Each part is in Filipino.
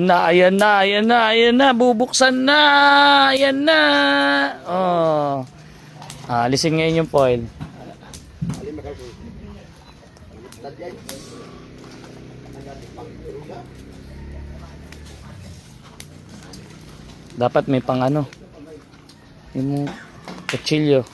Ayan na, ayan na, ayan na, bubuksan na, ayan na. Oh. Alisin ngayon yung foil. Dapat may pang ano, yung kutsilyo.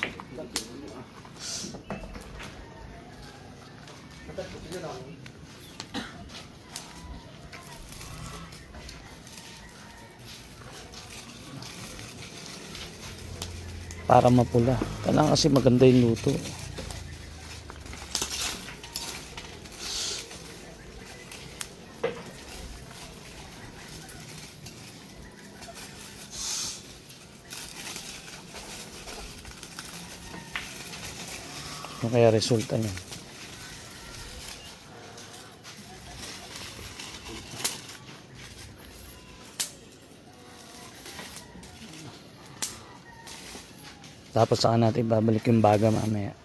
Para mapula. Kailangan kasi maganda yung luto. Ano kaya resulta niya? Tapos saka natin babalik yung baga mamaya.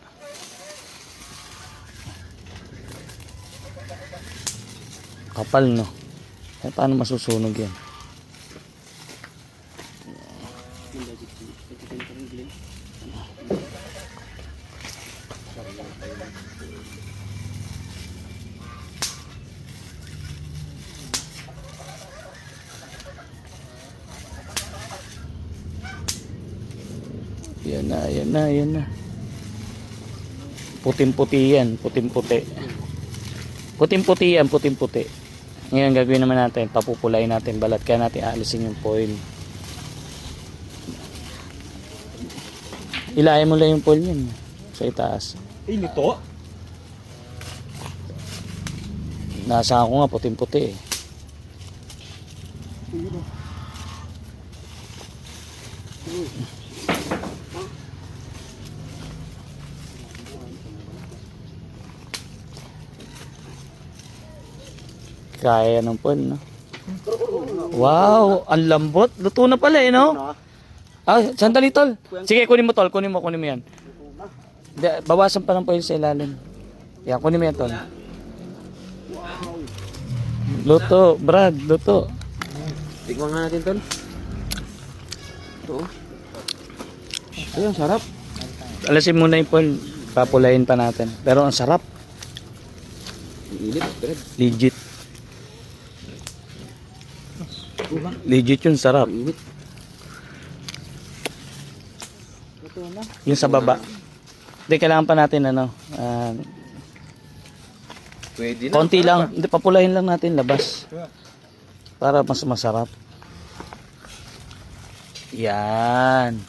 Kapal, no? Eh, paano masusunog yan? Yan na, yan na, yan na. Puting-puti yan, puting-puti. Puting-puti yan, puting-puti. Ngayon gagawin naman natin, papupulain natin balat, kaya natin aalisin yung foil. Ilayan mo lang yung foil yan sa itaas. Nito? Nasa ako nga, puting-puti eh. Kaya ng foil, no? Wow, ang lambot. Luto na pala eh, no? Sandali, tol. Sige, kunin mo, tol. Kunin mo yan. Bawasan pa ng foil sa ilalim. Yan, kunin mo yan, tol. Luto, Brad, luto. Tikman nga natin, tol. Ito. Ayun, sarap. Alasin muna yung foil. Papulayin pa natin. Pero ang sarap. Init, Brad. Legit. Legit yun, sarap. Init. Yung sa baba. Hindi, kailangan pa natin ano. Pwede na. Konti lang. Hindi, papulayin lang natin labas. Para mas masarap. Yan.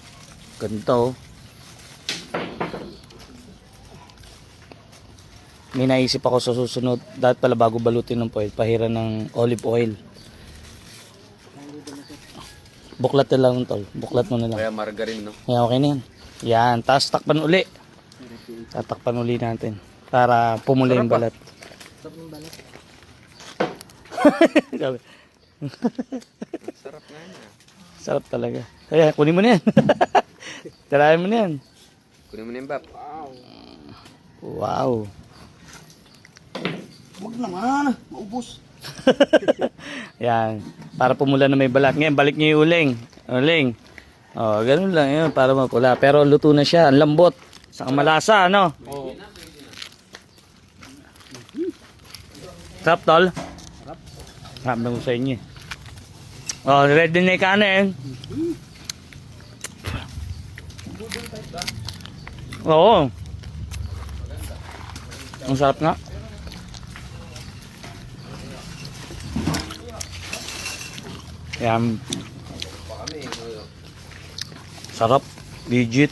Ganito. May naisip ako sa susunod. Dapat pala bago balutin ng foil, pahira ng olive oil. Buklat na lang, tol. Buklat mo na lang. Kaya margarine, no? Yan, okay na yan. Yan. Tapos takpan uli. Tatakpan uli natin. Para pumula yung balat. Sarap ng balat. Sabi. Sarap nga yan. Sarap talaga. Kaya kunin mo na yan. Tirahin mo na yan. Kunin mo na yung bap. Wow. Huwag naman. Maubos. Yan. Para pumula na may balat. Ngayon, balik niyo yung uling. Uling. Oh, ganun lang yun. Para mapula. Pero luto na siya. Ang lambot. Saka malasa, ano? Oo. Sarap, tol. Sarap na sa inyo. Oh, ready na yung kanin. Oo. Ang sarap nga. Yan. Sarap. Legit.